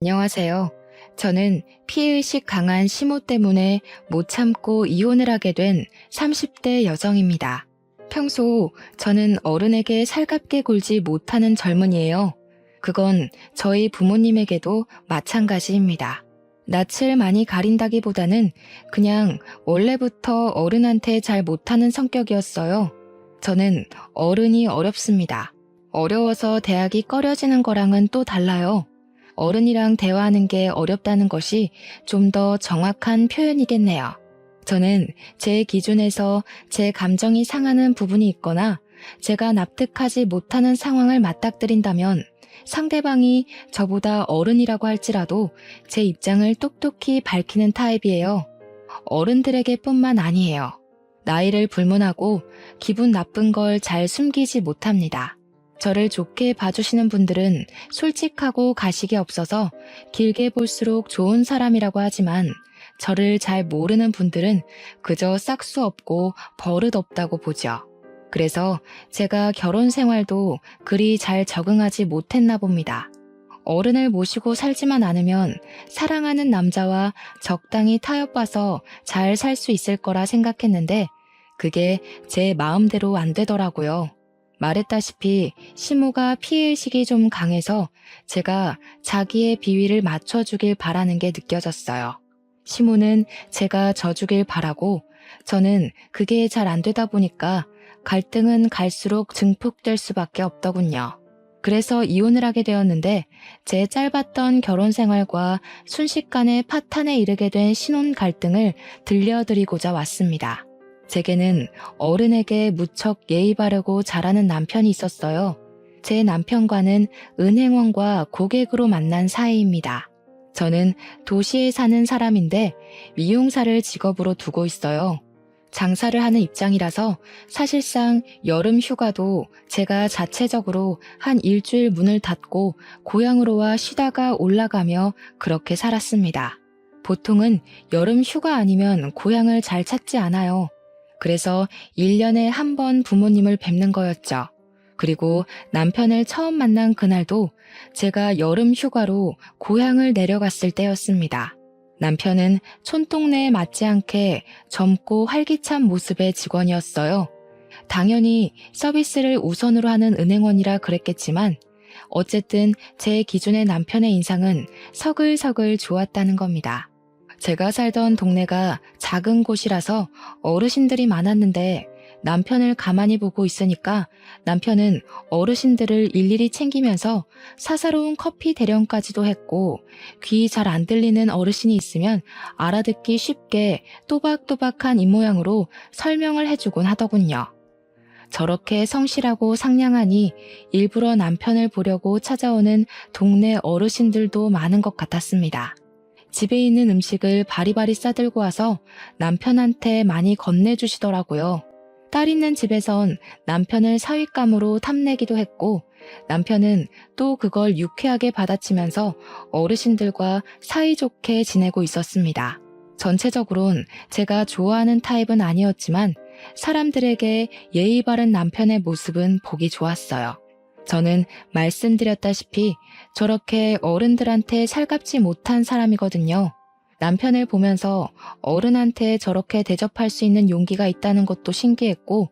안녕하세요. 저는 피해의식 강한 시모 때문에 못 참고 이혼을 하게 된 30대 여성입니다. 평소 저는 어른에게 살갑게 굴지 못하는 젊은이에요. 그건 저희 부모님에게도 마찬가지입니다. 낯을 많이 가린다기보다는 그냥 원래부터 어른한테 잘 못하는 성격이었어요. 저는 어른이 어렵습니다. 어려워서 대학이 꺼려지는 거랑은 또 달라요. 어른이랑 대화하는 게 어렵다는 것이 좀 더 정확한 표현이겠네요. 저는 제 기준에서 제 감정이 상하는 부분이 있거나 제가 납득하지 못하는 상황을 맞닥뜨린다면 상대방이 저보다 어른이라고 할지라도 제 입장을 똑똑히 밝히는 타입이에요. 어른들에게 뿐만 아니에요. 나이를 불문하고 기분 나쁜 걸 잘 숨기지 못합니다. 저를 좋게 봐주시는 분들은 솔직하고 가식이 없어서 길게 볼수록 좋은 사람이라고 하지만 저를 잘 모르는 분들은 그저 싹수 없고 버릇 없다고 보죠. 그래서 제가 결혼 생활도 그리 잘 적응하지 못했나 봅니다. 어른을 모시고 살지만 않으면 사랑하는 남자와 적당히 타협봐서 잘 살 수 있을 거라 생각했는데 그게 제 마음대로 안 되더라고요. 말했다시피 시모가 피해의식이 좀 강해서 제가 자기의 비위를 맞춰주길 바라는 게 느껴졌어요. 시모는 제가 져주길 바라고 저는 그게 잘 안 되다 보니까 갈등은 갈수록 증폭될 수밖에 없더군요. 그래서 이혼을 하게 되었는데 제 짧았던 결혼 생활과 순식간에 파탄에 이르게 된 신혼 갈등을 들려드리고자 왔습니다. 제게는 어른에게 무척 예의 바르고 잘하는 남편이 있었어요. 제 남편과는 은행원과 고객으로 만난 사이입니다. 저는 도시에 사는 사람인데 미용사를 직업으로 두고 있어요. 장사를 하는 입장이라서 사실상 여름 휴가도 제가 자체적으로 한 일주일 문을 닫고 고향으로 와 쉬다가 올라가며 그렇게 살았습니다. 보통은 여름 휴가 아니면 고향을 잘 찾지 않아요. 그래서 1년에 한 번 부모님을 뵙는 거였죠. 그리고 남편을 처음 만난 그날도 제가 여름 휴가로 고향을 내려갔을 때였습니다. 남편은 촌동네에 맞지 않게 젊고 활기찬 모습의 직원이었어요. 당연히 서비스를 우선으로 하는 은행원이라 그랬겠지만 어쨌든 제 기준의 남편의 인상은 서글서글 좋았다는 겁니다. 제가 살던 동네가 작은 곳이라서 어르신들이 많았는데 남편을 가만히 보고 있으니까 남편은 어르신들을 일일이 챙기면서 사사로운 커피 대령까지도 했고 귀 잘 안 들리는 어르신이 있으면 알아듣기 쉽게 또박또박한 입모양으로 설명을 해주곤 하더군요. 저렇게 성실하고 상냥하니 일부러 남편을 보려고 찾아오는 동네 어르신들도 많은 것 같았습니다. 집에 있는 음식을 바리바리 싸들고 와서 남편한테 많이 건네주시더라고요. 딸 있는 집에선 남편을 사윗감으로 탐내기도 했고 남편은 또 그걸 유쾌하게 받아치면서 어르신들과 사이좋게 지내고 있었습니다. 전체적으론 제가 좋아하는 타입은 아니었지만 사람들에게 예의 바른 남편의 모습은 보기 좋았어요. 저는 말씀드렸다시피 저렇게 어른들한테 살갑지 못한 사람이거든요. 남편을 보면서 어른한테 저렇게 대접할 수 있는 용기가 있다는 것도 신기했고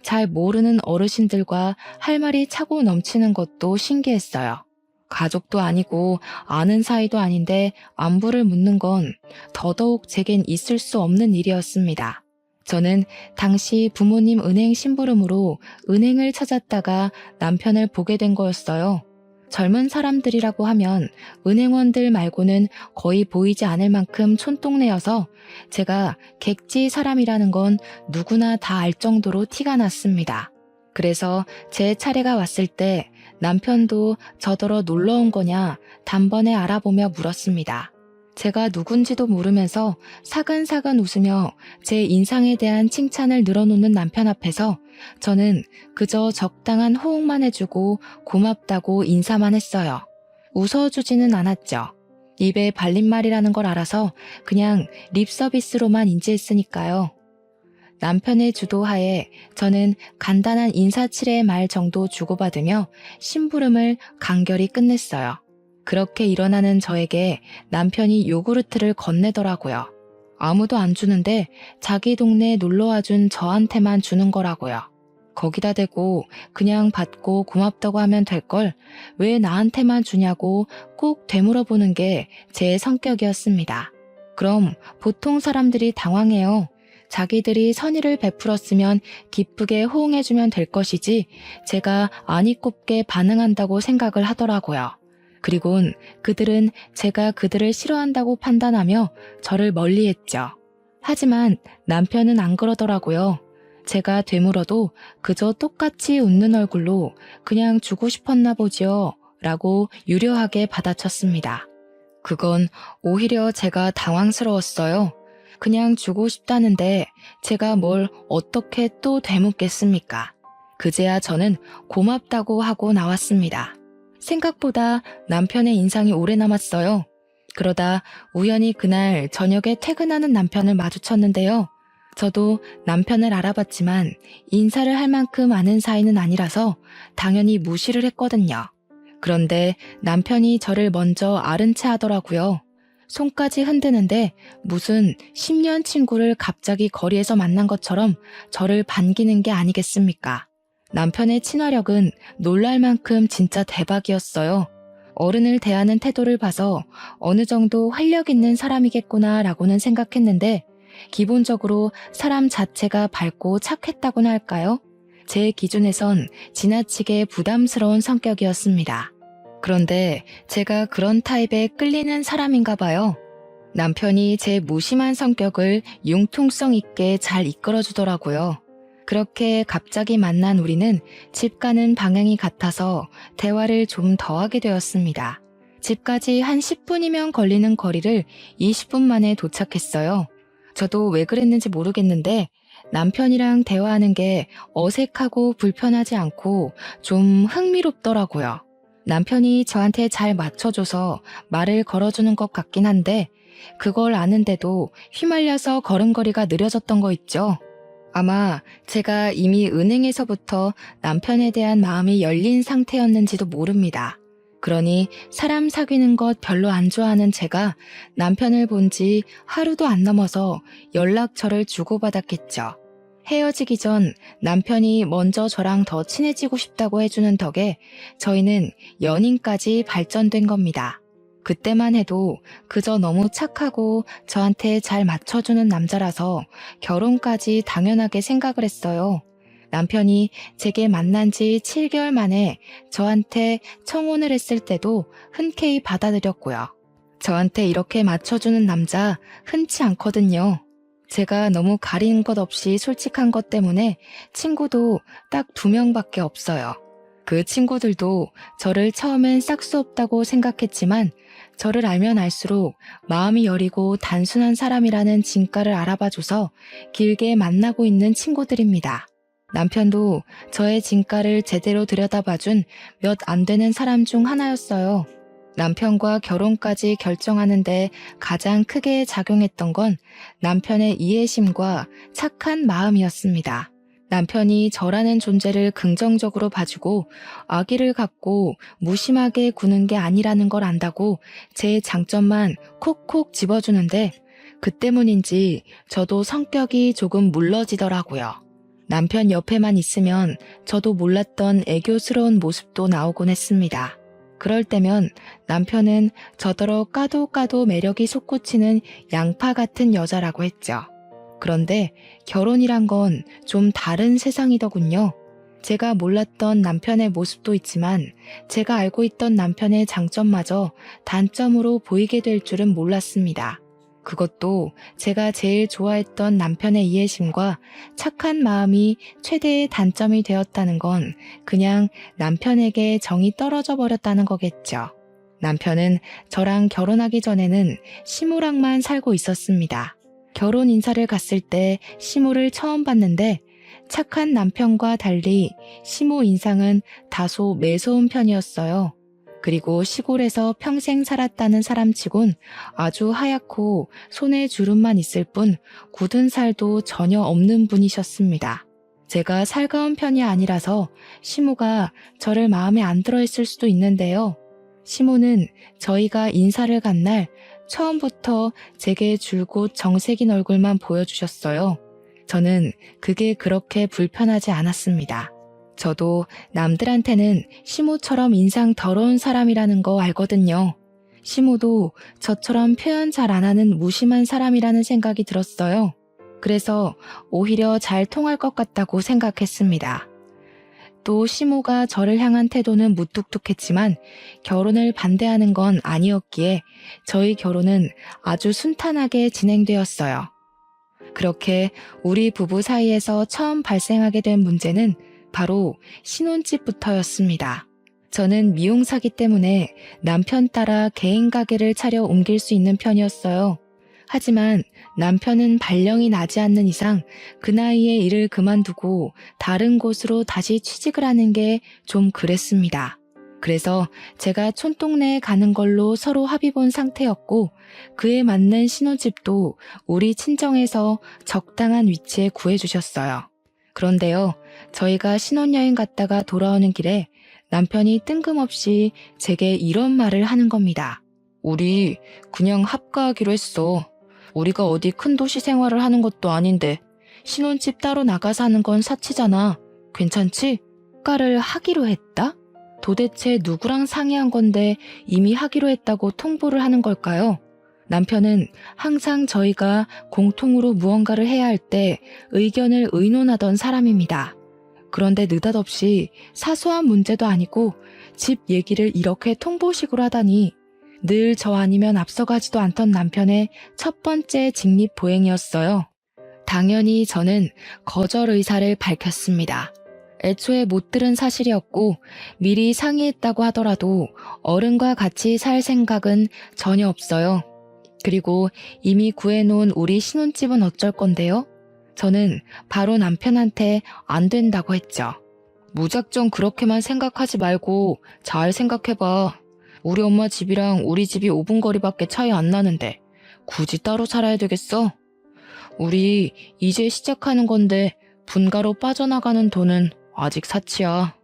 잘 모르는 어르신들과 할 말이 차고 넘치는 것도 신기했어요. 가족도 아니고 아는 사이도 아닌데 안부를 묻는 건 더더욱 제겐 있을 수 없는 일이었습니다. 저는 당시 부모님 은행 심부름으로 은행을 찾았다가 남편을 보게 된 거였어요. 젊은 사람들이라고 하면 은행원들 말고는 거의 보이지 않을 만큼 촌동네여서 제가 객지 사람이라는 건 누구나 다 알 정도로 티가 났습니다. 그래서 제 차례가 왔을 때 남편도 저더러 놀러 온 거냐 단번에 알아보며 물었습니다. 제가 누군지도 모르면서 사근사근 웃으며 제 인상에 대한 칭찬을 늘어놓는 남편 앞에서 저는 그저 적당한 호응만 해주고 고맙다고 인사만 했어요. 웃어주지는 않았죠. 입에 발린 말이라는 걸 알아서 그냥 립 서비스로만 인지했으니까요. 남편의 주도하에 저는 간단한 인사치레의 말 정도 주고받으며 심부름을 간결히 끝냈어요. 그렇게 일어나는 저에게 남편이 요구르트를 건네더라고요. 아무도 안 주는데 자기 동네에 놀러와 준 저한테만 주는 거라고요. 거기다 대고 그냥 받고 고맙다고 하면 될 걸 왜 나한테만 주냐고 꼭 되물어보는 게 제 성격이었습니다. 그럼 보통 사람들이 당황해요. 자기들이 선의를 베풀었으면 기쁘게 호응해주면 될 것이지 제가 아니 꼽게 반응한다고 생각을 하더라고요. 그리곤 그들은 제가 그들을 싫어한다고 판단하며 저를 멀리했죠. 하지만 남편은 안 그러더라고요. 제가 되물어도 그저 똑같이 웃는 얼굴로 그냥 주고 싶었나 보지요 라고 유려하게 받아쳤습니다. 그건 오히려 제가 당황스러웠어요. 그냥 주고 싶다는데 제가 뭘 어떻게 또 되묻겠습니까? 그제야 저는 고맙다고 하고 나왔습니다. 생각보다 남편의 인상이 오래 남았어요. 그러다 우연히 그날 저녁에 퇴근하는 남편을 마주쳤는데요. 저도 남편을 알아봤지만 인사를 할 만큼 아는 사이는 아니라서 당연히 무시를 했거든요. 그런데 남편이 저를 먼저 아른 체 하더라고요. 손까지 흔드는데 무슨 10년 친구를 갑자기 거리에서 만난 것처럼 저를 반기는 게 아니겠습니까? 남편의 친화력은 놀랄 만큼 진짜 대박이었어요. 어른을 대하는 태도를 봐서 어느 정도 활력 있는 사람이겠구나 라고는 생각했는데 기본적으로 사람 자체가 밝고 착했다고나 할까요? 제 기준에선 지나치게 부담스러운 성격이었습니다. 그런데 제가 그런 타입에 끌리는 사람인가 봐요. 남편이 제 무심한 성격을 융통성 있게 잘 이끌어주더라고요. 그렇게 갑자기 만난 우리는 집 가는 방향이 같아서 대화를 좀 더 하게 되었습니다. 집까지 한 10분이면 걸리는 거리를 20분 만에 도착했어요. 저도 왜 그랬는지 모르겠는데 남편이랑 대화하는 게 어색하고 불편하지 않고 좀 흥미롭더라고요. 남편이 저한테 잘 맞춰줘서 말을 걸어주는 것 같긴 한데 그걸 아는데도 휘말려서 걸음걸이가 느려졌던 거 있죠. 아마 제가 이미 은행에서부터 남편에 대한 마음이 열린 상태였는지도 모릅니다. 그러니 사람 사귀는 것 별로 안 좋아하는 제가 남편을 본 지 하루도 안 넘어서 연락처를 주고받았겠죠. 헤어지기 전 남편이 먼저 저랑 더 친해지고 싶다고 해주는 덕에 저희는 연인까지 발전된 겁니다. 그때만 해도 그저 너무 착하고 저한테 잘 맞춰주는 남자라서 결혼까지 당연하게 생각을 했어요. 남편이 제게 만난 지 7개월 만에 저한테 청혼을 했을 때도 흔쾌히 받아들였고요. 저한테 이렇게 맞춰주는 남자 흔치 않거든요. 제가 너무 가리는 것 없이 솔직한 것 때문에 친구도 딱 2명밖에 없어요. 그 친구들도 저를 처음엔 싹수 없다고 생각했지만 저를 알면 알수록 마음이 여리고 단순한 사람이라는 진가를 알아봐줘서 길게 만나고 있는 친구들입니다. 남편도 저의 진가를 제대로 들여다봐준 몇 안 되는 사람 중 하나였어요. 남편과 결혼까지 결정하는데 가장 크게 작용했던 건 남편의 이해심과 착한 마음이었습니다. 남편이 저라는 존재를 긍정적으로 봐주고 아기를 갖고 무심하게 구는 게 아니라는 걸 안다고 제 장점만 콕콕 집어주는데 그 때문인지 저도 성격이 조금 물러지더라고요. 남편 옆에만 있으면 저도 몰랐던 애교스러운 모습도 나오곤 했습니다. 그럴 때면 남편은 저더러 까도 까도 매력이 솟구치는 양파 같은 여자라고 했죠. 그런데 결혼이란 건 좀 다른 세상이더군요. 제가 몰랐던 남편의 모습도 있지만 제가 알고 있던 남편의 장점마저 단점으로 보이게 될 줄은 몰랐습니다. 그것도 제가 제일 좋아했던 남편의 이해심과 착한 마음이 최대의 단점이 되었다는 건 그냥 남편에게 정이 떨어져 버렸다는 거겠죠. 남편은 저랑 결혼하기 전에는 시무랑만 살고 있었습니다. 결혼 인사를 갔을 때 시무를 처음 봤는데 착한 남편과 달리 시무 인상은 다소 매서운 편이었어요. 그리고 시골에서 평생 살았다는 사람치곤 아주 하얗고 손에 주름만 있을 뿐 굳은 살도 전혀 없는 분이셨습니다. 제가 살가운 편이 아니라서 시무가 저를 마음에 안 들어 했을 수도 있는데요. 시모는 저희가 인사를 간 날 처음부터 제게 줄곧 정색인 얼굴만 보여주셨어요. 저는 그게 그렇게 불편하지 않았습니다. 저도 남들한테는 시모처럼 인상 더러운 사람이라는 거 알거든요. 시모도 저처럼 표현 잘 안 하는 무심한 사람이라는 생각이 들었어요. 그래서 오히려 잘 통할 것 같다고 생각했습니다. 또 시모가 저를 향한 태도는 무뚝뚝했지만 결혼을 반대하는 건 아니었기에 저희 결혼은 아주 순탄하게 진행되었어요. 그렇게 우리 부부 사이에서 처음 발생하게 된 문제는 바로 신혼집부터였습니다. 저는 미용사기 때문에 남편 따라 개인 가게를 차려 옮길 수 있는 편이었어요. 하지만 남편은 발령이 나지 않는 이상 그 나이에 일을 그만두고 다른 곳으로 다시 취직을 하는 게 좀 그랬습니다. 그래서 제가 촌동네에 가는 걸로 서로 합의 본 상태였고 그에 맞는 신혼집도 우리 친정에서 적당한 위치에 구해주셨어요. 그런데요, 저희가 신혼여행 갔다가 돌아오는 길에 남편이 뜬금없이 제게 이런 말을 하는 겁니다. 우리 그냥 합가하기로 했어. 우리가 어디 큰 도시 생활을 하는 것도 아닌데 신혼집 따로 나가 사는 건 사치잖아. 괜찮지? 합가를 하기로 했다? 도대체 누구랑 상의한 건데 이미 하기로 했다고 통보를 하는 걸까요? 남편은 항상 저희가 공통으로 무언가를 해야 할 때 의견을 의논하던 사람입니다. 그런데 느닷없이 사소한 문제도 아니고 집 얘기를 이렇게 통보식으로 하다니 늘 저 아니면 앞서가지도 않던 남편의 첫 번째 직립보행이었어요. 당연히 저는 거절 의사를 밝혔습니다. 애초에 못 들은 사실이었고 미리 상의했다고 하더라도 어른과 같이 살 생각은 전혀 없어요. 그리고 이미 구해놓은 우리 신혼집은 어쩔 건데요? 저는 바로 남편한테 안 된다고 했죠. 무작정 그렇게만 생각하지 말고 잘 생각해봐. 우리 엄마 집이랑 우리 집이 5분 거리밖에 차이 안 나는데 굳이 따로 살아야 되겠어? 우리 이제 시작하는 건데 분가로 빠져나가는 돈은 아직 사치야.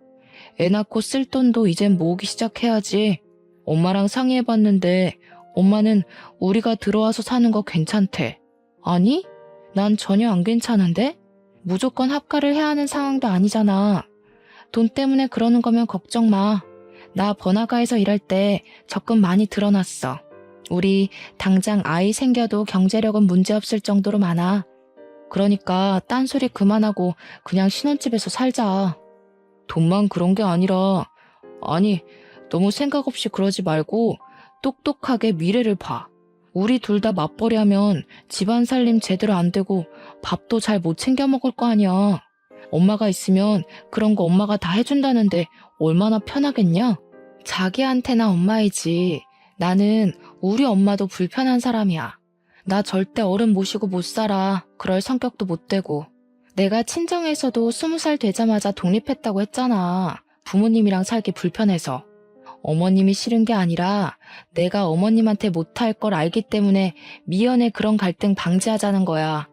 애 낳고 쓸 돈도 이젠 모으기 시작해야지. 엄마랑 상의해봤는데 엄마는 우리가 들어와서 사는 거 괜찮대. 아니? 난 전혀 안 괜찮은데? 무조건 합가를 해야 하는 상황도 아니잖아. 돈 때문에 그러는 거면 걱정 마. 나 번화가에서 일할 때 적금 많이 들어놨어. 우리 당장 아이 생겨도 경제력은 문제없을 정도로 많아. 그러니까 딴소리 그만하고 그냥 신혼집에서 살자. 돈만 그런 게 아니라, 아니, 너무 생각 없이 그러지 말고 똑똑하게 미래를 봐. 우리 둘 다 맞벌이 하면 집안 살림 제대로 안 되고 밥도 잘 못 챙겨 먹을 거 아니야. 엄마가 있으면 그런 거 엄마가 다 해준다는데 얼마나 편하겠냐? 자기한테나 엄마이지. 나는 우리 엄마도 불편한 사람이야. 나 절대 어른 모시고 못 살아. 그럴 성격도 못 되고. 내가 친정에서도 20살 되자마자 독립했다고 했잖아. 부모님이랑 살기 불편해서. 어머님이 싫은 게 아니라 내가 어머님한테 못할 걸 알기 때문에 미연에 그런 갈등 방지하자는 거야.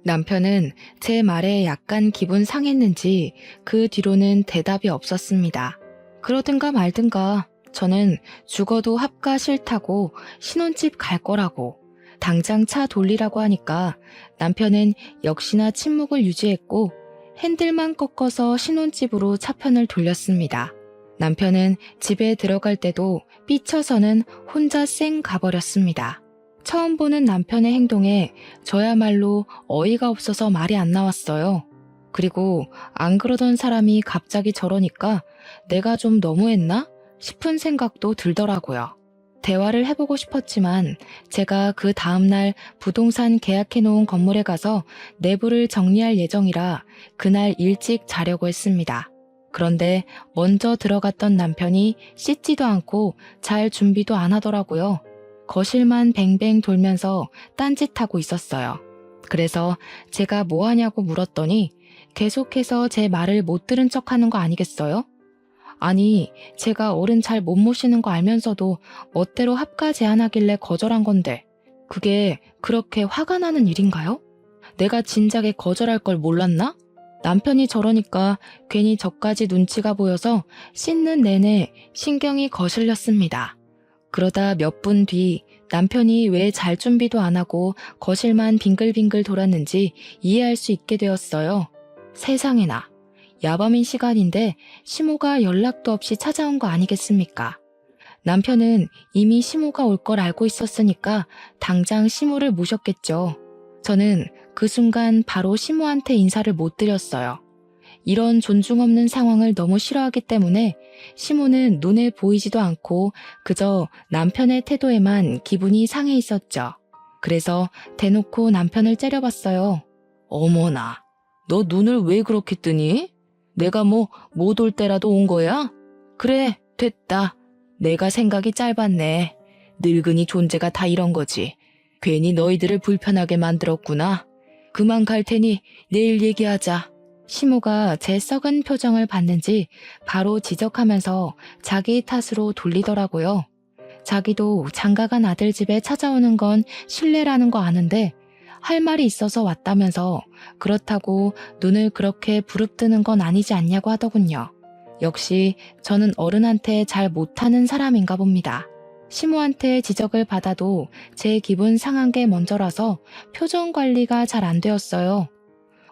남편은 제 말에 약간 기분 상했는지 그 뒤로는 대답이 없었습니다. 그러든가 말든가 저는 죽어도 합가 싫다고 신혼집 갈 거라고 당장 차 돌리라고 하니까 남편은 역시나 침묵을 유지했고 핸들만 꺾어서 신혼집으로 차편을 돌렸습니다. 남편은 집에 들어갈 때도 삐쳐서는 혼자 쌩 가버렸습니다. 처음 보는 남편의 행동에 저야말로 어이가 없어서 말이 안 나왔어요. 그리고 안 그러던 사람이 갑자기 저러니까 내가 좀 너무했나 싶은 생각도 들더라고요. 대화를 해보고 싶었지만 제가 그 다음날 부동산 계약해놓은 건물에 가서 내부를 정리할 예정이라 그날 일찍 자려고 했습니다. 그런데 먼저 들어갔던 남편이 씻지도 않고 잘 준비도 안 하더라고요. 거실만 뱅뱅 돌면서 딴짓하고 있었어요. 그래서 제가 뭐 하냐고 물었더니 계속해서 제 말을 못 들은 척하는 거 아니겠어요? 아니, 제가 어른 잘 못 모시는 거 알면서도 멋대로 합가 제안하길래 거절한 건데 그게 그렇게 화가 나는 일인가요? 내가 진작에 거절할 걸 몰랐나? 남편이 저러니까 괜히 저까지 눈치가 보여서 씻는 내내 신경이 거슬렸습니다. 그러다 몇 분 뒤 남편이 왜 잘 준비도 안 하고 거실만 빙글빙글 돌았는지 이해할 수 있게 되었어요. 세상에나, 야밤인 시간인데 시모가 연락도 없이 찾아온 거 아니겠습니까? 남편은 이미 시모가 올 걸 알고 있었으니까 당장 시모를 모셨겠죠. 저는 그 순간 바로 시모한테 인사를 못 드렸어요. 이런 존중 없는 상황을 너무 싫어하기 때문에 시모는 눈에 보이지도 않고 그저 남편의 태도에만 기분이 상해 있었죠. 그래서 대놓고 남편을 째려봤어요. 어머나, 너 눈을 왜 그렇게 뜨니? 내가 뭐 못 올 때라도 온 거야? 그래, 됐다. 내가 생각이 짧았네. 늙은이 존재가 다 이런 거지. 괜히 너희들을 불편하게 만들었구나. 그만 갈 테니 내일 얘기하자. 시모가 제 썩은 표정을 봤는지 바로 지적하면서 자기 탓으로 돌리더라고요. 자기도 장가간 아들 집에 찾아오는 건 실례라는 거 아는데 할 말이 있어서 왔다면서 그렇다고 눈을 그렇게 부릅뜨는 건 아니지 않냐고 하더군요. 역시 저는 어른한테 잘 못하는 사람인가 봅니다. 시모한테 지적을 받아도 제 기분 상한 게 먼저라서 표정 관리가 잘 안 되었어요.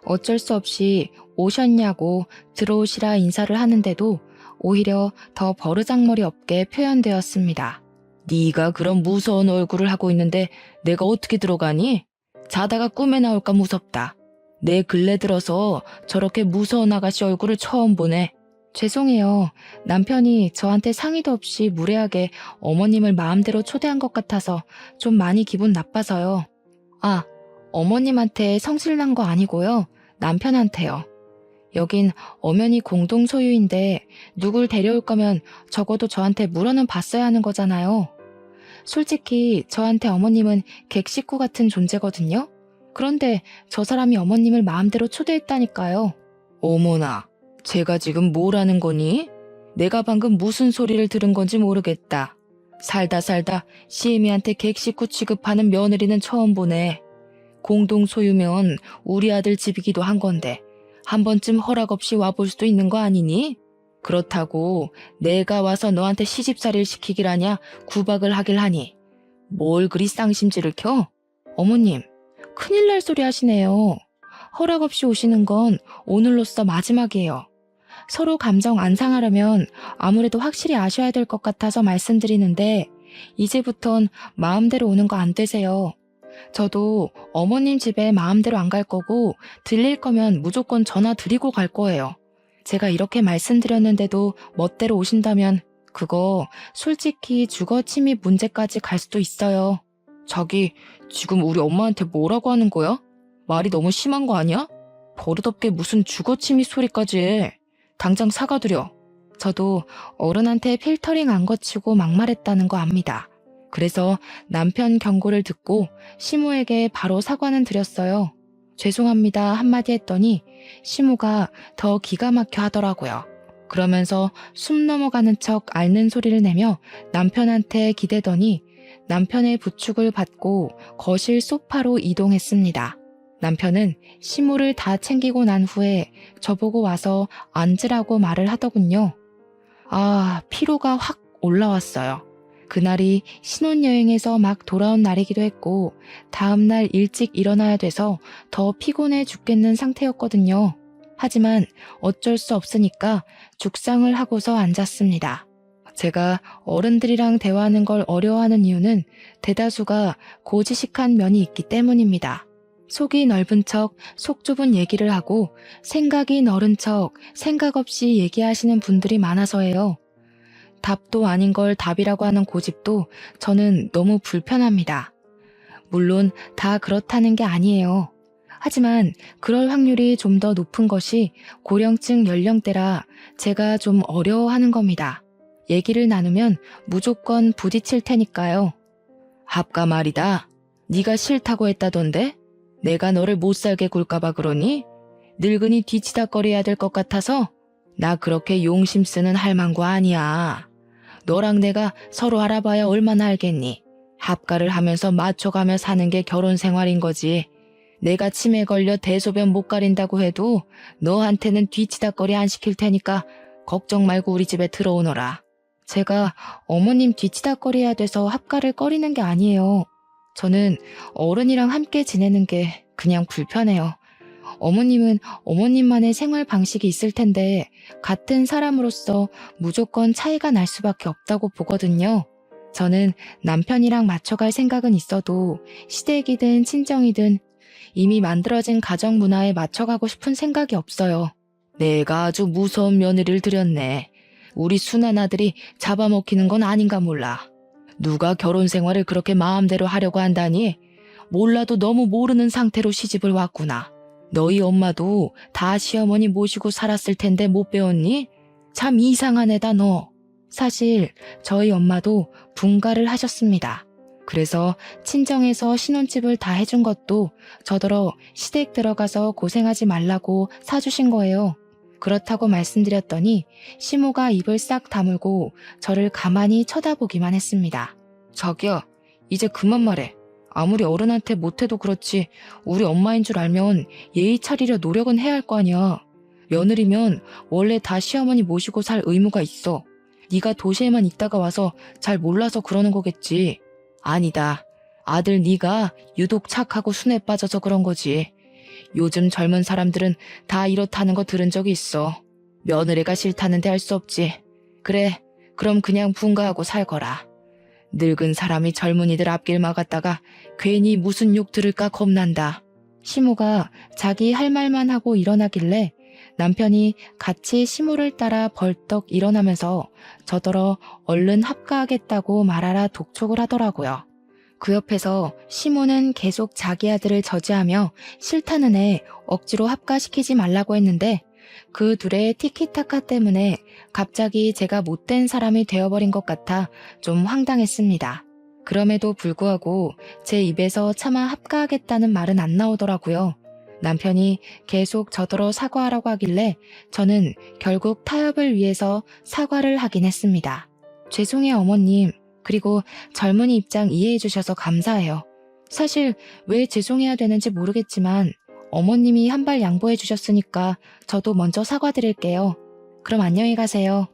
어쩔 수 없이 오셨냐고 들어오시라 인사를 하는데도 오히려 더 버르장머리 없게 표현되었습니다. 네가 그런 무서운 얼굴을 하고 있는데 내가 어떻게 들어가니? 자다가 꿈에 나올까 무섭다. 내 근래 들어서 저렇게 무서운 아가씨 얼굴을 처음 보네. 죄송해요. 남편이 저한테 상의도 없이 무례하게 어머님을 마음대로 초대한 것 같아서 좀 많이 기분 나빠서요. 아, 어머님한테 성질난 거 아니고요. 남편한테요. 여긴 엄연히 공동 소유인데 누굴 데려올 거면 적어도 저한테 물어는 봤어야 하는 거잖아요. 솔직히 저한테 어머님은 객식구 같은 존재거든요. 그런데 저 사람이 어머님을 마음대로 초대했다니까요. 어머나, 제가 지금 뭘 하는 거니? 내가 방금 무슨 소리를 들은 건지 모르겠다. 살다 시애미한테 객식구 취급하는 며느리는 처음 보네. 공동 소유면 우리 아들 집이기도 한 건데 한 번쯤 허락 없이 와볼 수도 있는 거 아니니? 그렇다고 내가 와서 너한테 시집살이를 시키기라냐 구박을 하길 하니 뭘 그리 쌍심지를 켜? 어머님, 큰일 날 소리 하시네요. 허락 없이 오시는 건 오늘로써 마지막이에요. 서로 감정 안 상하려면 아무래도 확실히 아셔야 될 것 같아서 말씀드리는데 이제부턴 마음대로 오는 거 안 되세요. 저도 어머님 집에 마음대로 안 갈 거고 들릴 거면 무조건 전화 드리고 갈 거예요. 제가 이렇게 말씀드렸는데도 멋대로 오신다면 그거 솔직히 주거 침입 문제까지 갈 수도 있어요. 자기 지금 우리 엄마한테 뭐라고 하는 거야? 말이 너무 심한 거 아니야? 버릇없게 무슨 주거 침입 소리까지 해. 당장 사과드려. 저도 어른한테 필터링 안 거치고 막말했다는 거 압니다. 그래서 남편 경고를 듣고 시모에게 바로 사과는 드렸어요. 죄송합니다 한마디 했더니 시모가 더 기가 막혀 하더라고요. 그러면서 숨 넘어가는 척 앓는 소리를 내며 남편한테 기대더니 남편의 부축을 받고 거실 소파로 이동했습니다. 남편은 시모를 다 챙기고 난 후에 저보고 와서 앉으라고 말을 하더군요. 아, 피로가 확 올라왔어요. 그날이 신혼여행에서 막 돌아온 날이기도 했고 다음날 일찍 일어나야 돼서 더 피곤해 죽겠는 상태였거든요. 하지만 어쩔 수 없으니까 죽상을 하고서 앉았습니다. 제가 어른들이랑 대화하는 걸 어려워하는 이유는 대다수가 고지식한 면이 있기 때문입니다. 속이 넓은 척 속 좁은 얘기를 하고 생각이 넓은 척 생각 없이 얘기하시는 분들이 많아서예요. 답도 아닌 걸 답이라고 하는 고집도 저는 너무 불편합니다. 물론 다 그렇다는 게 아니에요. 하지만 그럴 확률이 좀 더 높은 것이 고령층 연령대라 제가 좀 어려워하는 겁니다. 얘기를 나누면 무조건 부딪힐 테니까요. 합가 말이다. 네가 싫다고 했다던데? 내가 너를 못 살게 굴까봐 그러니? 늙은이 뒤치다거려야 될 것 같아서? 나 그렇게 용심 쓰는 할망구 아니야. 너랑 내가 서로 알아봐야 얼마나 알겠니? 합가를 하면서 맞춰가며 사는 게 결혼 생활인 거지. 내가 치매 걸려 대소변 못 가린다고 해도 너한테는 뒤치다꺼리 안 시킬 테니까 걱정 말고 우리 집에 들어오너라. 제가 어머님 뒤치다꺼리해야 돼서 합가를 꺼리는 게 아니에요. 저는 어른이랑 함께 지내는 게 그냥 불편해요. 어머님은 어머님만의 생활 방식이 있을 텐데 같은 사람으로서 무조건 차이가 날 수밖에 없다고 보거든요. 저는 남편이랑 맞춰갈 생각은 있어도 시댁이든 친정이든 이미 만들어진 가정 문화에 맞춰가고 싶은 생각이 없어요. 내가 아주 무서운 며느리를 들였네. 우리 순한 아들이 잡아먹히는 건 아닌가 몰라. 누가 결혼 생활을 그렇게 마음대로 하려고 한다니? 몰라도 너무 모르는 상태로 시집을 왔구나. 너희 엄마도 다 시어머니 모시고 살았을 텐데 못 배웠니? 참 이상한 애다 너. 사실 저희 엄마도 분가를 하셨습니다. 그래서 친정에서 신혼집을 다 해준 것도 저더러 시댁 들어가서 고생하지 말라고 사주신 거예요. 그렇다고 말씀드렸더니 시모가 입을 싹 다물고 저를 가만히 쳐다보기만 했습니다. 자기야, 이제 그만 말해. 아무리 어른한테 못해도 그렇지 우리 엄마인 줄 알면 예의 차리려 노력은 해야 할 거 아니야. 며느리면 원래 다 시어머니 모시고 살 의무가 있어. 네가 도시에만 있다가 와서 잘 몰라서 그러는 거겠지. 아니다. 아들 네가 유독 착하고 순해 빠져서 그런 거지. 요즘 젊은 사람들은 다 이렇다는 거 들은 적이 있어. 며느리가 싫다는데 할 수 없지. 그래, 그럼 그냥 분가하고 살거라. 늙은 사람이 젊은이들 앞길 막았다가 괜히 무슨 욕 들을까 겁난다. 시모가 자기 할 말만 하고 일어나길래 남편이 같이 시모를 따라 벌떡 일어나면서 저더러 얼른 합가하겠다고 말하라 독촉을 하더라고요. 그 옆에서 시모는 계속 자기 아들을 저지하며 싫다는 애 억지로 합가시키지 말라고 했는데 그 둘의 티키타카 때문에 갑자기 제가 못된 사람이 되어버린 것 같아 좀 황당했습니다. 그럼에도 불구하고 제 입에서 차마 합가하겠다는 말은 안 나오더라고요. 남편이 계속 저더러 사과하라고 하길래 저는 결국 타협을 위해서 사과를 하긴 했습니다. 죄송해요 어머님. 그리고 젊은이 입장 이해해 주셔서 감사해요. 사실 왜 죄송해야 되는지 모르겠지만 어머님이 한 발 양보해 주셨으니까 저도 먼저 사과드릴게요. 그럼 안녕히 가세요.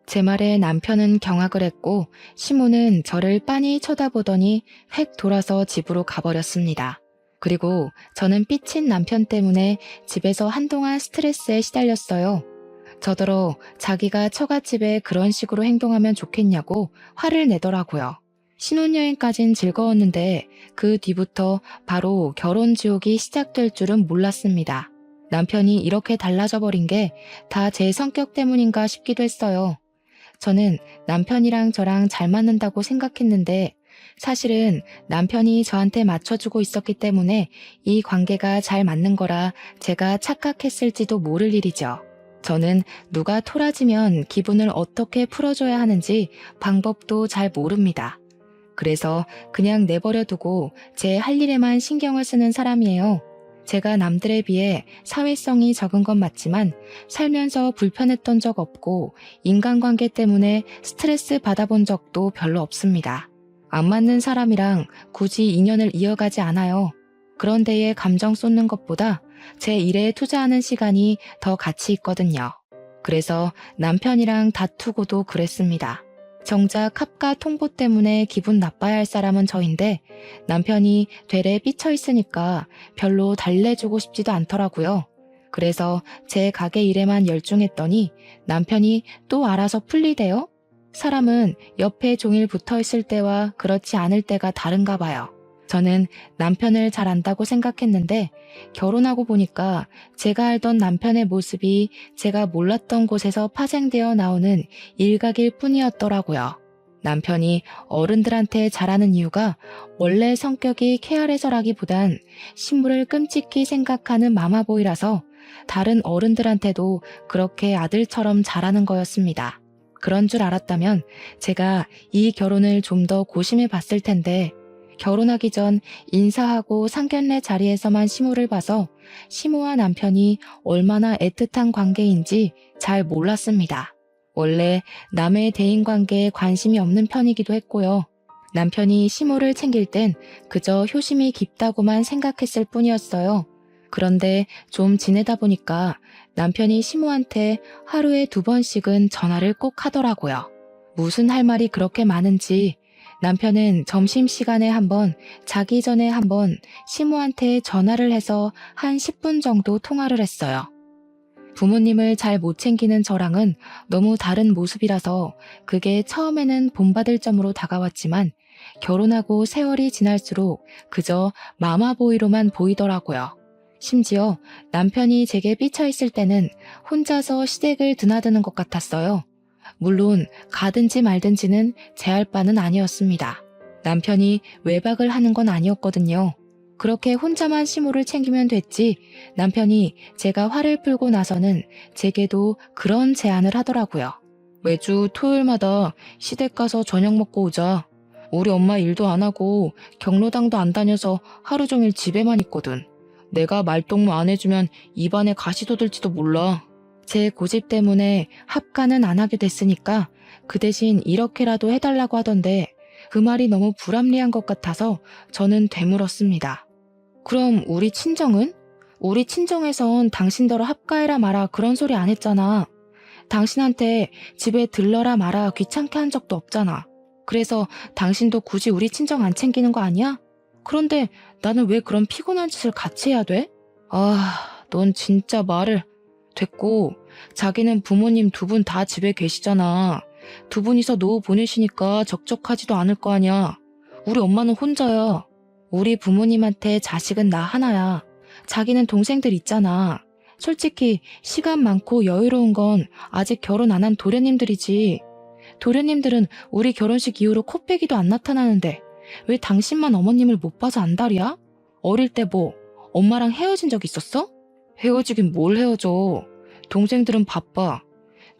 제 말에 남편은 경악을 했고 시모는 저를 빤히 쳐다보더니 획 돌아서 집으로 가버렸습니다. 그리고 저는 삐친 남편 때문에 집에서 한동안 스트레스에 시달렸어요. 저더러 자기가 처갓집에 그런 식으로 행동하면 좋겠냐고 화를 내더라고요. 신혼여행까진 즐거웠는데 그 뒤부터 바로 결혼 지옥이 시작될 줄은 몰랐습니다. 남편이 이렇게 달라져 버린 게 다 제 성격 때문인가 싶기도 했어요. 저는 남편이랑 저랑 잘 맞는다고 생각했는데 사실은 남편이 저한테 맞춰주고 있었기 때문에 이 관계가 잘 맞는 거라 제가 착각했을지도 모를 일이죠. 저는 누가 토라지면 기분을 어떻게 풀어줘야 하는지 방법도 잘 모릅니다. 그래서 그냥 내버려 두고 제 할 일에만 신경을 쓰는 사람이에요. 제가 남들에 비해 사회성이 적은 건 맞지만 살면서 불편했던 적 없고 인간관계 때문에 스트레스 받아본 적도 별로 없습니다. 안 맞는 사람이랑 굳이 인연을 이어가지 않아요. 그런 데에 감정 쏟는 것보다 제 일에 투자하는 시간이 더 가치 있거든요. 그래서 남편이랑 다투고도 그랬습니다. 정작 합가 통보 때문에 기분 나빠야 할 사람은 저인데 남편이 되레 삐쳐 있으니까 별로 달래주고 싶지도 않더라고요. 그래서 제 가게 일에만 열중했더니 남편이 또 알아서 풀리대요. 사람은 옆에 종일 붙어 있을 때와 그렇지 않을 때가 다른가 봐요. 저는 남편을 잘 안다고 생각했는데 결혼하고 보니까 제가 알던 남편의 모습이 제가 몰랐던 곳에서 파생되어 나오는 일각일 뿐이었더라고요. 남편이 어른들한테 잘하는 이유가 원래 성격이 쾌활해서라기보단 신부를 끔찍히 생각하는 마마보이라서 다른 어른들한테도 그렇게 아들처럼 잘하는 거였습니다. 그런 줄 알았다면 제가 이 결혼을 좀 더 고심해 봤을 텐데 결혼하기 전 인사하고 상견례 자리에서만 시모를 봐서 시모와 남편이 얼마나 애틋한 관계인지 잘 몰랐습니다. 원래 남의 대인관계에 관심이 없는 편이기도 했고요. 남편이 시모를 챙길 땐 그저 효심이 깊다고만 생각했을 뿐이었어요. 그런데 좀 지내다 보니까 남편이 시모한테 하루에 2번씩은 전화를 꼭 하더라고요. 무슨 할 말이 그렇게 많은지 남편은 점심시간에 한 번, 자기 전에 한 번 시모한테 전화를 해서 한 10분 정도 통화를 했어요. 부모님을 잘 못 챙기는 저랑은 너무 다른 모습이라서 그게 처음에는 본받을 점으로 다가왔지만 결혼하고 세월이 지날수록 그저 마마보이로만 보이더라고요. 심지어 남편이 제게 삐쳐있을 때는 혼자서 시댁을 드나드는 것 같았어요. 물론 가든지 말든지는 제할 바는 아니었습니다. 남편이 외박을 하는 건 아니었거든요. 그렇게 혼자만 시모를 챙기면 됐지 남편이 제가 화를 풀고 나서는 제게도 그런 제안을 하더라고요. 매주 토요일마다 시댁 가서 저녁 먹고 오자. 우리 엄마 일도 안 하고 경로당도 안 다녀서 하루 종일 집에만 있거든. 내가 말동무 안 해주면 입안에 가시 돋을지도 몰라. 제 고집 때문에 합가는 안 하게 됐으니까 그 대신 이렇게라도 해달라고 하던데 그 말이 너무 불합리한 것 같아서 저는 되물었습니다. 그럼 우리 친정은? 우리 친정에선 당신더러 합가해라 마라 그런 소리 안 했잖아. 당신한테 집에 들러라 마라 귀찮게 한 적도 없잖아. 그래서 당신도 굳이 우리 친정 안 챙기는 거 아니야? 그런데 나는 왜 그런 피곤한 짓을 같이 해야 돼? 넌 진짜 말을... 됐고, 자기는 부모님 2분 다 집에 계시잖아. 2분이서 노후 보내시니까 적적하지도 않을 거 아니야. 우리 엄마는 혼자야. 우리 부모님한테 자식은 나 하나야. 자기는 동생들 있잖아. 솔직히 시간 많고 여유로운 건 아직 결혼 안 한 도련님들이지. 도련님들은 우리 결혼식 이후로 코빼기도 안 나타나는데 왜 당신만 어머님을 못 봐서 안달이야? 어릴 때 뭐 엄마랑 헤어진 적 있었어? 헤어지긴 뭘 헤어져. 동생들은 바빠.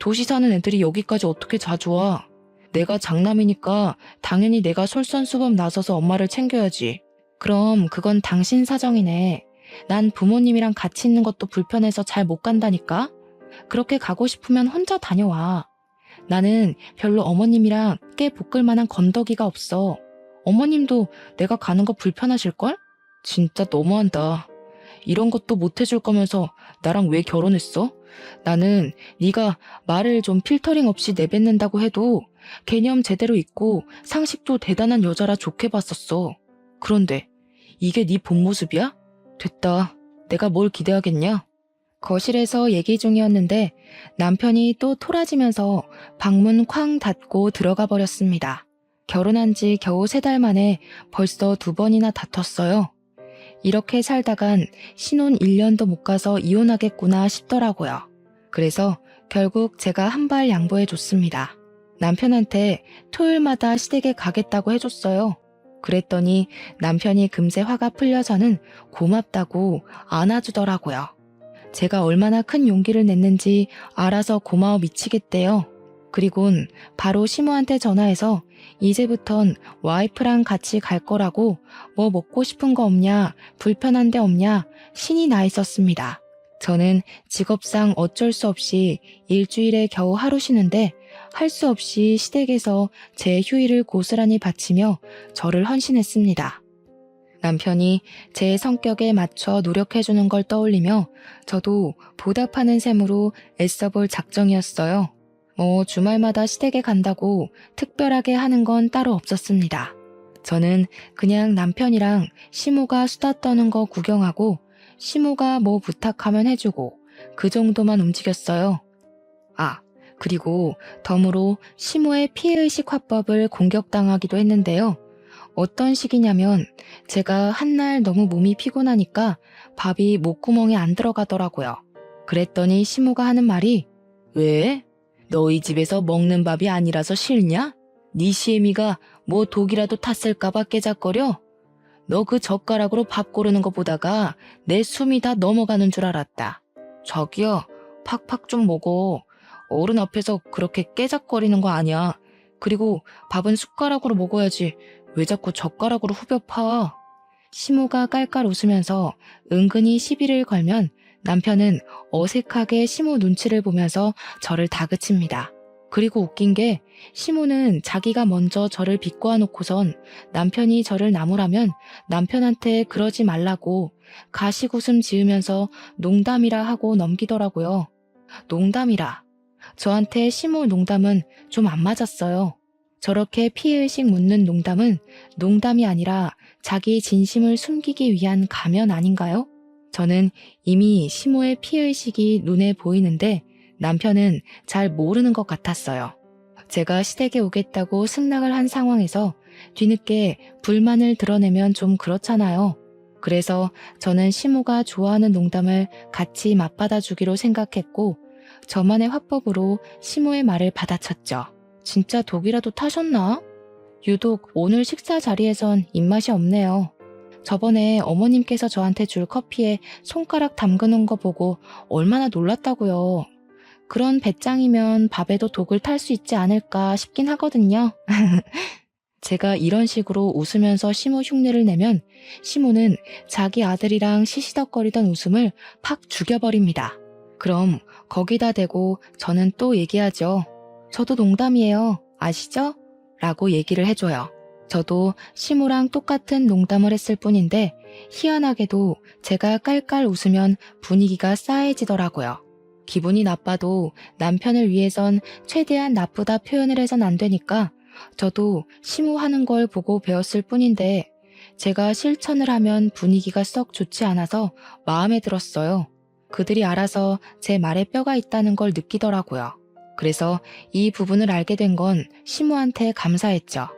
도시 사는 애들이 여기까지 어떻게 자주 와. 내가 장남이니까 당연히 내가 솔선수범 나서서 엄마를 챙겨야지. 그럼 그건 당신 사정이네. 난 부모님이랑 같이 있는 것도 불편해서 잘 못 간다니까. 그렇게 가고 싶으면 혼자 다녀와. 나는 별로 어머님이랑 깨 볶을 만한 건더기가 없어. 어머님도 내가 가는 거 불편하실걸? 진짜 너무한다. 이런 것도 못 해줄 거면서 나랑 왜 결혼했어? 나는 네가 말을 좀 필터링 없이 내뱉는다고 해도 개념 제대로 있고 상식도 대단한 여자라 좋게 봤었어. 그런데 이게 네 본 모습이야? 됐다. 내가 뭘 기대하겠냐? 거실에서 얘기 중이었는데 남편이 또 토라지면서 방문 쾅 닫고 들어가 버렸습니다. 결혼한 지 겨우 3달 만에 벌써 2번이나 다퉜어요. 이렇게 살다간 신혼 1년도 못 가서 이혼하겠구나 싶더라고요. 그래서 결국 제가 한 발 양보해줬습니다. 남편한테 토요일마다 시댁에 가겠다고 해줬어요. 그랬더니 남편이 금세 화가 풀려서는 고맙다고 안아주더라고요. 제가 얼마나 큰 용기를 냈는지 알아서 고마워 미치겠대요. 그리곤 바로 시모한테 전화해서 이제부턴 와이프랑 같이 갈 거라고 뭐 먹고 싶은 거 없냐, 불편한 데 없냐 신이 나 있었습니다. 저는 직업상 어쩔 수 없이 일주일에 겨우 하루 쉬는데 할 수 없이 시댁에서 제 휴일을 고스란히 바치며 저를 헌신했습니다. 남편이 제 성격에 맞춰 노력해주는 걸 떠올리며 저도 보답하는 셈으로 애써볼 작정이었어요. 주말마다 시댁에 간다고 특별하게 하는 건 따로 없었습니다. 저는 그냥 남편이랑 시모가 수다 떠는 거 구경하고 시모가 뭐 부탁하면 해주고 그 정도만 움직였어요. 그리고 덤으로 시모의 피해의식 화법을 공격당하기도 했는데요. 어떤 식이냐면 제가 한날 너무 몸이 피곤하니까 밥이 목구멍에 안 들어가더라고요. 그랬더니 시모가 하는 말이 왜? 너희 집에서 먹는 밥이 아니라서 싫냐? 네 시애미가 뭐 독이라도 탔을까봐 깨작거려? 너 그 젓가락으로 밥 고르는 거 보다가 내 숨이 다 넘어가는 줄 알았다. 저기요, 팍팍 좀 먹어. 어른 앞에서 그렇게 깨작거리는 거 아니야. 그리고 밥은 숟가락으로 먹어야지. 왜 자꾸 젓가락으로 후벼 파? 시모가 깔깔 웃으면서 은근히 시비를 걸면 남편은 어색하게 시모 눈치를 보면서 저를 다그칩니다. 그리고 웃긴 게 시모는 자기가 먼저 저를 비꼬아 놓고선 남편이 저를 나무라면 남편한테 그러지 말라고 가식웃음 지으면서 농담이라 하고 넘기더라고요. 농담이라. 저한테 시모 농담은 좀 안 맞았어요. 저렇게 피해의식 묻는 농담은 농담이 아니라 자기 진심을 숨기기 위한 가면 아닌가요? 저는 이미 시모의 피해의식이 눈에 보이는데 남편은 잘 모르는 것 같았어요. 제가 시댁에 오겠다고 승낙을 한 상황에서 뒤늦게 불만을 드러내면 좀 그렇잖아요. 그래서 저는 시모가 좋아하는 농담을 같이 맞받아 주기로 생각했고 저만의 화법으로 시모의 말을 받아쳤죠. 진짜 독이라도 타셨나? 유독 오늘 식사 자리에선 입맛이 없네요. 저번에 어머님께서 저한테 줄 커피에 손가락 담그는 거 보고 얼마나 놀랐다고요. 그런 배짱이면 밥에도 독을 탈 수 있지 않을까 싶긴 하거든요. 제가 이런 식으로 웃으면서 시모 흉내를 내면 시모는 자기 아들이랑 시시덕거리던 웃음을 팍 죽여버립니다. 그럼 거기다 대고 저는 또 얘기하죠. 저도 농담이에요. 아시죠? 라고 얘기를 해줘요. 저도 시모랑 똑같은 농담을 했을 뿐인데 희한하게도 제가 깔깔 웃으면 분위기가 싸해지더라고요. 기분이 나빠도 남편을 위해선 최대한 나쁘다 표현을 해선 안 되니까 저도 시모 하는 걸 보고 배웠을 뿐인데 제가 실천을 하면 분위기가 썩 좋지 않아서 마음에 들었어요. 그들이 알아서 제 말에 뼈가 있다는 걸 느끼더라고요. 그래서 이 부분을 알게 된 건 시모한테 감사했죠.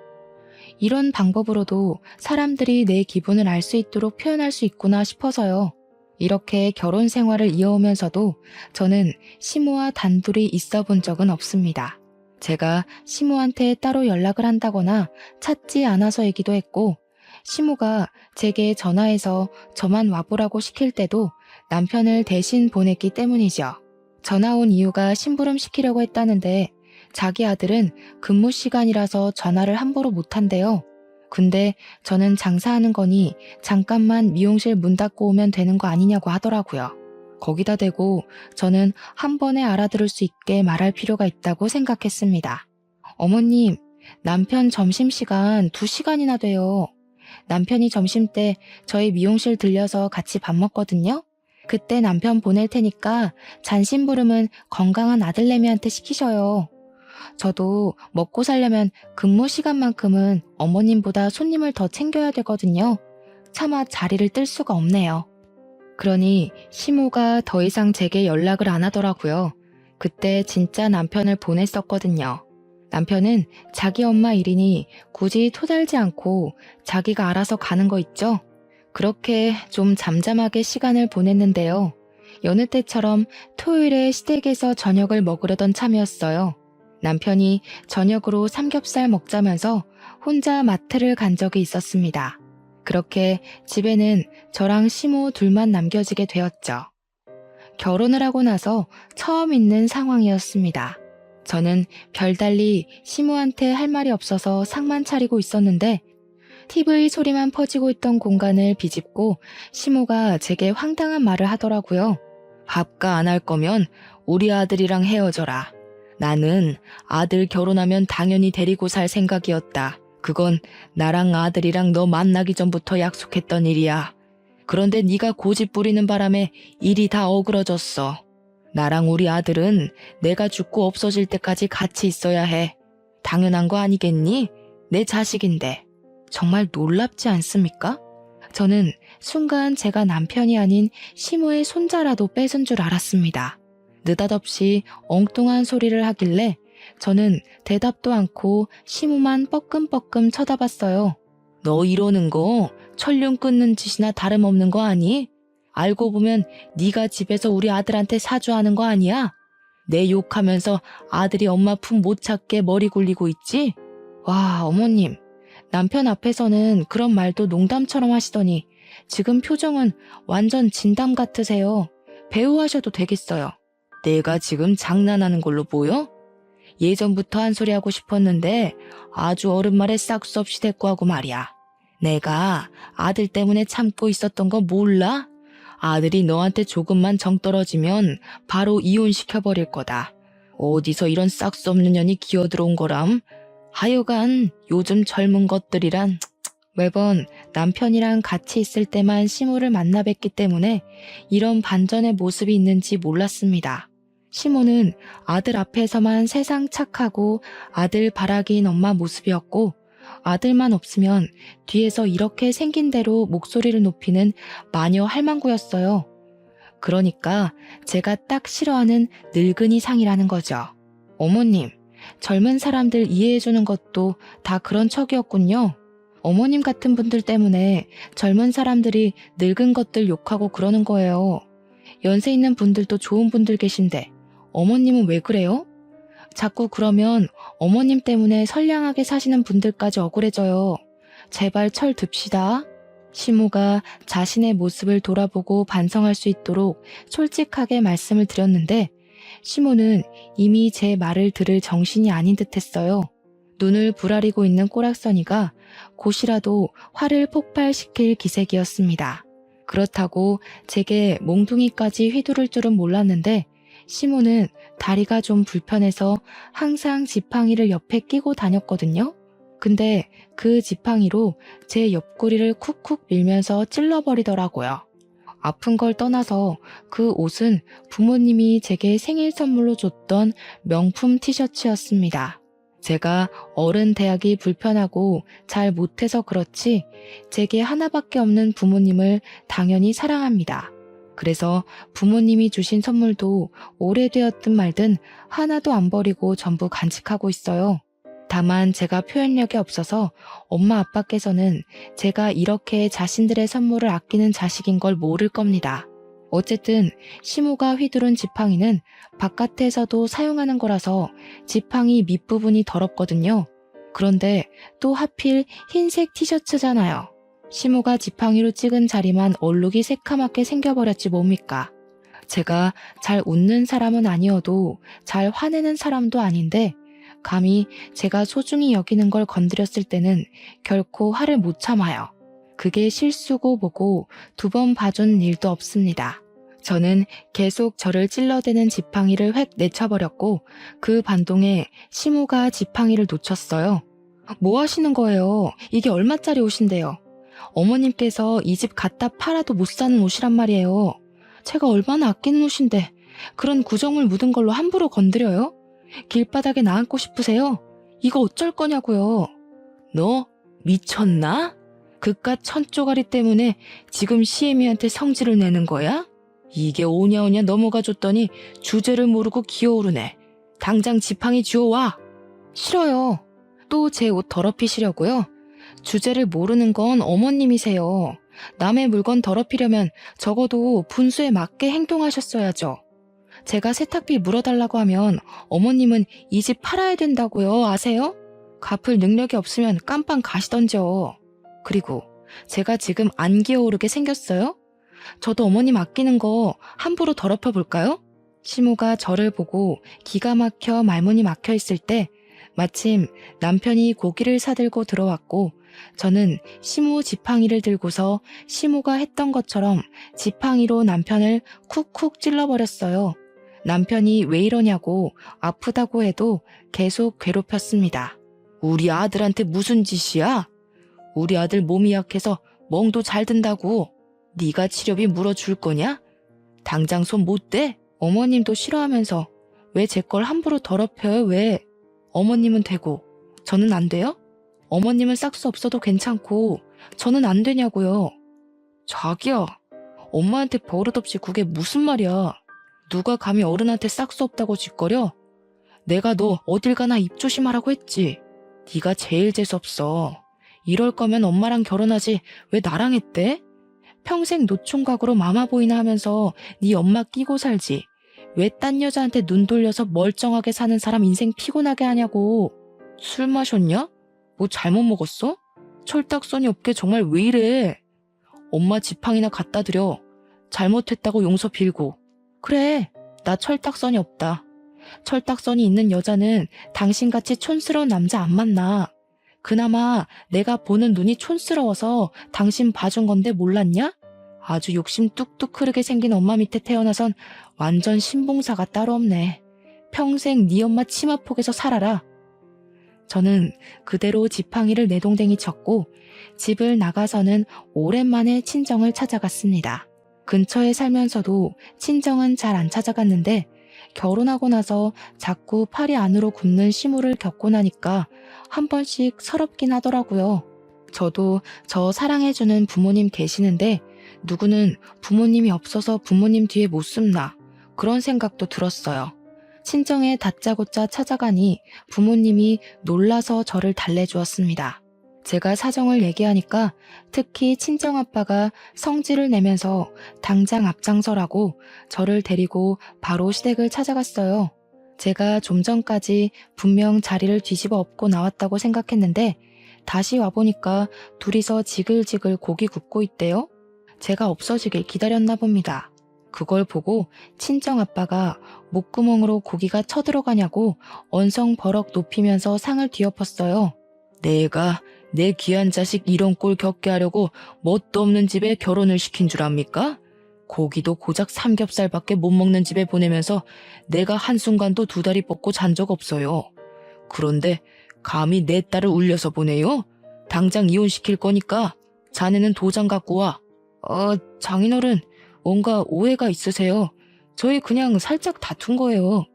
이런 방법으로도 사람들이 내 기분을 알 수 있도록 표현할 수 있구나 싶어서요. 이렇게 결혼 생활을 이어오면서도 저는 시모와 단둘이 있어 본 적은 없습니다. 제가 시모한테 따로 연락을 한다거나 찾지 않아서이기도 했고 시모가 제게 전화해서 저만 와보라고 시킬 때도 남편을 대신 보냈기 때문이죠. 전화 온 이유가 심부름 시키려고 했다는데 자기 아들은 근무 시간이라서 전화를 함부로 못한대요. 근데 저는 장사하는 거니 잠깐만 미용실 문 닫고 오면 되는 거 아니냐고 하더라고요. 거기다 대고 저는 한 번에 알아들을 수 있게 말할 필요가 있다고 생각했습니다. 어머님, 남편 점심시간 2시간이나 돼요. 남편이 점심때 저희 미용실 들려서 같이 밥 먹거든요. 그때 남편 보낼 테니까 잔심부름은 건강한 아들내미한테 시키셔요. 저도 먹고 살려면 근무 시간만큼은 어머님보다 손님을 더 챙겨야 되거든요. 차마 자리를 뜰 수가 없네요. 그러니 시모가 더 이상 제게 연락을 안 하더라고요. 그때 진짜 남편을 보냈었거든요. 남편은 자기 엄마 일이니 굳이 토달지 않고 자기가 알아서 가는 거 있죠? 그렇게 좀 잠잠하게 시간을 보냈는데요. 여느 때처럼 토요일에 시댁에서 저녁을 먹으려던 참이었어요. 남편이 저녁으로 삼겹살 먹자면서 혼자 마트를 간 적이 있었습니다. 그렇게 집에는 저랑 시모 둘만 남겨지게 되었죠. 결혼을 하고 나서 처음 있는 상황이었습니다. 저는 별달리 시모한테 할 말이 없어서 상만 차리고 있었는데 TV 소리만 퍼지고 있던 공간을 비집고 시모가 제게 황당한 말을 하더라고요. 밥가 안 할 거면 우리 아들이랑 헤어져라. 나는 아들 결혼하면 당연히 데리고 살 생각이었다. 그건 나랑 아들이랑 너 만나기 전부터 약속했던 일이야. 그런데 네가 고집 부리는 바람에 일이 다 어그러졌어. 나랑 우리 아들은 내가 죽고 없어질 때까지 같이 있어야 해. 당연한 거 아니겠니? 내 자식인데. 정말 놀랍지 않습니까? 저는 순간 제가 남편이 아닌 시모의 손자라도 뺏은 줄 알았습니다. 느닷없이 엉뚱한 소리를 하길래 저는 대답도 않고 시모만 뻐끔뻐끔 쳐다봤어요. 너 이러는 거 천륜 끊는 짓이나 다름없는 거 아니? 알고 보면 네가 집에서 우리 아들한테 사주하는 거 아니야? 내 욕하면서 아들이 엄마 품 못 찾게 머리 굴리고 있지? 와, 어머님. 남편 앞에서는 그런 말도 농담처럼 하시더니 지금 표정은 완전 진담 같으세요. 배우 하셔도 되겠어요. 내가 지금 장난하는 걸로 보여? 예전부터 한 소리 하고 싶었는데 아주 어른 말에 싹수 없이 대꾸하고 말이야. 내가 아들 때문에 참고 있었던 거 몰라? 아들이 너한테 조금만 정 떨어지면 바로 이혼시켜버릴 거다. 어디서 이런 싹수 없는 년이 기어들어온 거람? 하여간 요즘 젊은 것들이란 매번 남편이랑 같이 있을 때만 시모를 만나 뵙기 때문에 이런 반전의 모습이 있는지 몰랐습니다. 시모는 아들 앞에서만 세상 착하고 아들 바라기인 엄마 모습이었고, 아들만 없으면 뒤에서 이렇게 생긴 대로 목소리를 높이는 마녀 할망구였어요. 그러니까 제가 딱 싫어하는 늙은이 상이라는 거죠. 어머님, 젊은 사람들 이해해주는 것도 다 그런 척이었군요. 어머님 같은 분들 때문에 젊은 사람들이 늙은 것들 욕하고 그러는 거예요. 연세 있는 분들도 좋은 분들 계신데 어머님은 왜 그래요? 자꾸 그러면 어머님 때문에 선량하게 사시는 분들까지 억울해져요. 제발 철 듭시다. 시모가 자신의 모습을 돌아보고 반성할 수 있도록 솔직하게 말씀을 드렸는데 시모는 이미 제 말을 들을 정신이 아닌 듯했어요. 눈을 부라리고 있는 꼬락서니가 곧이라도 화를 폭발시킬 기색이었습니다. 그렇다고 제게 몽둥이까지 휘두를 줄은 몰랐는데 시모는 다리가 좀 불편해서 항상 지팡이를 옆에 끼고 다녔거든요. 근데 그 지팡이로 제 옆구리를 쿡쿡 밀면서 찔러버리더라고요. 아픈 걸 떠나서 그 옷은 부모님이 제게 생일 선물로 줬던 명품 티셔츠였습니다. 제가 어른 대하기 불편하고 잘 못해서 그렇지 제게 하나밖에 없는 부모님을 당연히 사랑합니다. 그래서 부모님이 주신 선물도 오래되었든 말든 하나도 안 버리고 전부 간직하고 있어요. 다만 제가 표현력이 없어서 엄마 아빠께서는 제가 이렇게 자신들의 선물을 아끼는 자식인 걸 모를 겁니다. 어쨌든 시모가 휘두른 지팡이는 바깥에서도 사용하는 거라서 지팡이 밑부분이 더럽거든요. 그런데 또 하필 흰색 티셔츠잖아요. 시모가 지팡이로 찍은 자리만 얼룩이 새카맣게 생겨버렸지 뭡니까. 제가 잘 웃는 사람은 아니어도 잘 화내는 사람도 아닌데 감히 제가 소중히 여기는 걸 건드렸을 때는 결코 화를 못 참아요. 그게 실수고 뭐고 2번 봐준 일도 없습니다. 저는 계속 저를 찔러대는 지팡이를 획 내쳐버렸고 그 반동에 시모가 지팡이를 놓쳤어요. 뭐 하시는 거예요? 이게 얼마짜리 옷인데요? 어머님께서 이 집 갖다 팔아도 못 사는 옷이란 말이에요. 제가 얼마나 아끼는 옷인데 그런 구정물 묻은 걸로 함부로 건드려요? 길바닥에 나앉고 싶으세요? 이거 어쩔 거냐고요. 너 미쳤나? 그깟 천쪼가리 때문에 지금 시애미한테 성질을 내는 거야? 이게 오냐오냐 넘어가 줬더니 주제를 모르고 기어오르네. 당장 지팡이 주워와. 싫어요. 또 제 옷 더럽히시려고요? 주제를 모르는 건 어머님이세요. 남의 물건 더럽히려면 적어도 분수에 맞게 행동하셨어야죠. 제가 세탁비 물어달라고 하면 어머님은 이 집 팔아야 된다고요. 아세요? 갚을 능력이 없으면 깜빵 가시던지요. 그리고 제가 지금 안 기어오르게 생겼어요? 저도 어머님 아끼는 거 함부로 더럽혀 볼까요? 시모가 저를 보고 기가 막혀 말문이 막혀 있을 때 마침 남편이 고기를 사들고 들어왔고 저는 시모 지팡이를 들고서 시모가 했던 것처럼 지팡이로 남편을 쿡쿡 찔러버렸어요. 남편이 왜 이러냐고 아프다고 해도 계속 괴롭혔습니다. 우리 아들한테 무슨 짓이야? 우리 아들 몸이 약해서 멍도 잘 든다고. 네가 치료비 물어줄 거냐? 당장 손 못 대? 어머님도 싫어하면서 왜 제 걸 함부로 더럽혀요? 왜? 어머님은 되고 저는 안 돼요? 어머님은 싹수 없어도 괜찮고 저는 안 되냐고요. 자기야, 엄마한테 버릇없이 그게 무슨 말이야. 누가 감히 어른한테 싹수 없다고 짓거려? 내가 너 어딜 가나 입 조심하라고 했지. 네가 제일 재수없어. 이럴 거면 엄마랑 결혼하지 왜 나랑 했대? 평생 노총각으로 마마보이나 하면서 네 엄마 끼고 살지. 왜 딴 여자한테 눈 돌려서 멀쩡하게 사는 사람 인생 피곤하게 하냐고. 술 마셨냐? 뭐 잘못 먹었어? 철딱서니 없게 정말 왜 이래? 엄마 지팡이나 갖다 드려. 잘못했다고 용서 빌고. 그래, 나 철딱서니 없다. 철딱서니 있는 여자는 당신같이 촌스러운 남자 안 만나. 그나마 내가 보는 눈이 촌스러워서 당신 봐준 건데 몰랐냐? 아주 욕심 뚝뚝 흐르게 생긴 엄마 밑에 태어나선 완전 신봉사가 따로 없네. 평생 네 엄마 치마폭에서 살아라. 저는 그대로 지팡이를 내동댕이 쳤고 집을 나가서는 오랜만에 친정을 찾아갔습니다. 근처에 살면서도 친정은 잘 안 찾아갔는데 결혼하고 나서 자꾸 팔이 안으로 굽는 시무를 겪고 나니까 한 번씩 서럽긴 하더라고요. 저도 저 사랑해주는 부모님 계시는데 누구는 부모님이 없어서 부모님 뒤에 못 숨나 그런 생각도 들었어요. 친정에 다짜고짜 찾아가니 부모님이 놀라서 저를 달래주었습니다. 제가 사정을 얘기하니까 특히 친정아빠가 성질을 내면서 당장 앞장서라고 저를 데리고 바로 시댁을 찾아갔어요. 제가 좀 전까지 분명 자리를 뒤집어 엎고 나왔다고 생각했는데 다시 와보니까 둘이서 지글지글 고기 굽고 있대요. 제가 없어지길 기다렸나 봅니다. 그걸 보고 친정아빠가 목구멍으로 고기가 쳐들어가냐고 언성버럭 높이면서 상을 뒤엎었어요. 내가 내 귀한 자식 이런 꼴 겪게 하려고 뭣도 없는 집에 결혼을 시킨 줄 압니까? 고기도 고작 삼겹살밖에 못 먹는 집에 보내면서 내가 한순간도 두 다리 뻗고 잔 적 없어요. 그런데 감히 내 딸을 울려서 보내요? 당장 이혼시킬 거니까 자네는 도장 갖고 와. 장인어른, 뭔가 오해가 있으세요. 저희 그냥 살짝 다툰 거예요.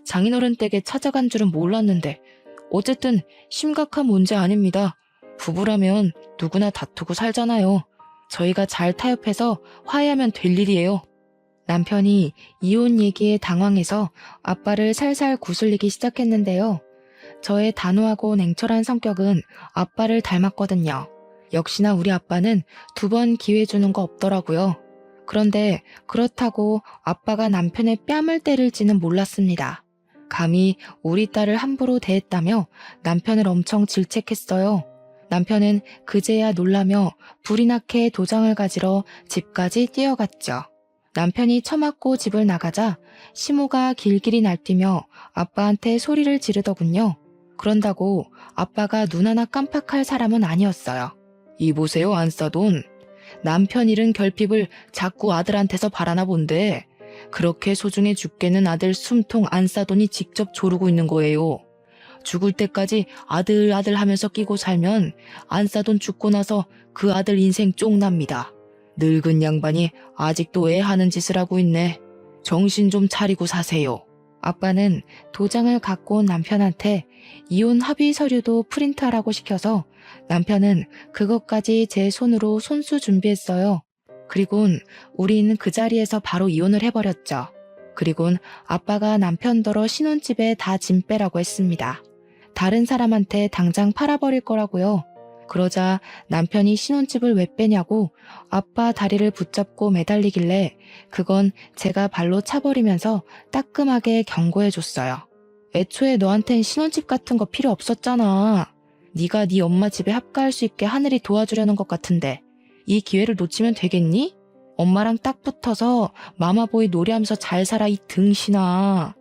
장인어른 댁에 찾아간 줄은 몰랐는데 어쨌든 심각한 문제 아닙니다. 부부라면 누구나 다투고 살잖아요. 저희가 잘 타협해서 화해하면 될 일이에요. 남편이 이혼 얘기에 당황해서 아빠를 살살 구슬리기 시작했는데요. 저의 단호하고 냉철한 성격은 아빠를 닮았거든요. 역시나 우리 아빠는 2번 기회 주는 거 없더라고요. 그런데 그렇다고 아빠가 남편의 뺨을 때릴지는 몰랐습니다. 감히 우리 딸을 함부로 대했다며 남편을 엄청 질책했어요. 남편은 그제야 놀라며 불이 나게 도장을 가지러 집까지 뛰어갔죠. 남편이 처맞고 집을 나가자 시모가 길길이 날뛰며 아빠한테 소리를 지르더군요. 그런다고 아빠가 눈 하나 깜빡할 사람은 아니었어요. 이보세요, 안싸돈. 남편 잃은 결핍을 자꾸 아들한테서 바라나 본데 그렇게 소중해 죽겠는 아들 숨통 안싸돈이 직접 조르고 있는 거예요. 죽을 때까지 아들 하면서 끼고 살면 안싸돈 죽고 나서 그 아들 인생 쫑납니다. 늙은 양반이 아직도 애 하는 짓을 하고 있네. 정신 좀 차리고 사세요. 아빠는 도장을 갖고 온 남편한테 이혼 합의 서류도 프린트하라고 시켜서 남편은 그것까지 제 손으로 손수 준비했어요. 그리곤 우린 그 자리에서 바로 이혼을 해버렸죠. 그리곤 아빠가 남편더러 신혼집에 다 짐 빼라고 했습니다. 다른 사람한테 당장 팔아버릴 거라고요. 그러자 남편이 신혼집을 왜 빼냐고 아빠 다리를 붙잡고 매달리길래 그건 제가 발로 차버리면서 따끔하게 경고해줬어요. 애초에 너한텐 신혼집 같은 거 필요 없었잖아. 네가 네 엄마 집에 합가할 수 있게 하늘이 도와주려는 것 같은데 이 기회를 놓치면 되겠니? 엄마랑 딱 붙어서 마마보이 노래하면서 잘 살아 이 등신아.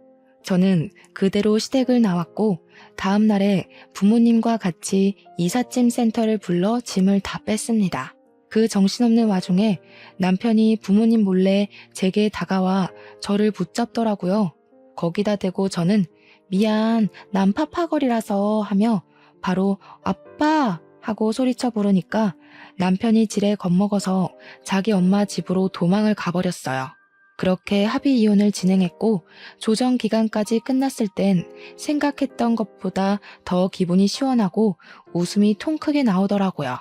저는 그대로 시댁을 나왔고 다음 날에 부모님과 같이 이삿짐 센터를 불러 짐을 다 뺐습니다. 그 정신없는 와중에 남편이 부모님 몰래 제게 다가와 저를 붙잡더라고요. 거기다 대고 저는 미안, 난 파파거리라서 하며 바로 아빠 하고 소리쳐 부르니까 남편이 지레 겁먹어서 자기 엄마 집으로 도망을 가버렸어요. 그렇게 합의 이혼을 진행했고 조정 기간까지 끝났을 땐 생각했던 것보다 더 기분이 시원하고 웃음이 통 크게 나오더라고요.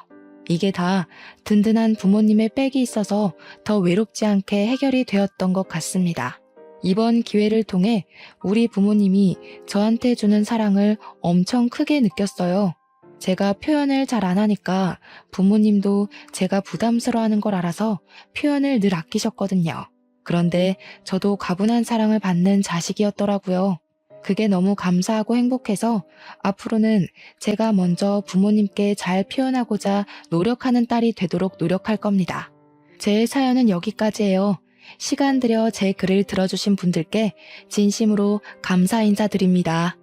이게 다 든든한 부모님의 백이 있어서 더 외롭지 않게 해결이 되었던 것 같습니다. 이번 기회를 통해 우리 부모님이 저한테 주는 사랑을 엄청 크게 느꼈어요. 제가 표현을 잘 안 하니까 부모님도 제가 부담스러워하는 걸 알아서 표현을 늘 아끼셨거든요. 그런데 저도 가분한 사랑을 받는 자식이었더라고요. 그게 너무 감사하고 행복해서 앞으로는 제가 먼저 부모님께 잘 표현하고자 노력하는 딸이 되도록 노력할 겁니다. 제 사연은 여기까지예요. 시간 들여 제 글을 들어주신 분들께 진심으로 감사 인사드립니다.